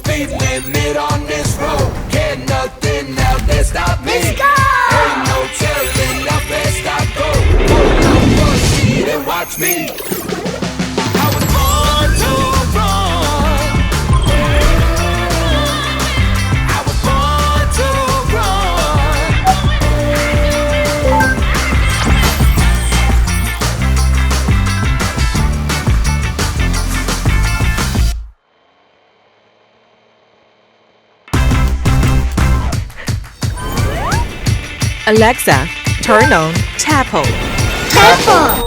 speed limit on this road. Can't nothing out there stop me. Let's go! Ain't no telling how fast I go. Pull up one seat and watch me. I was born to run. I was born to run. Alexa, turn on Tapo. Tapo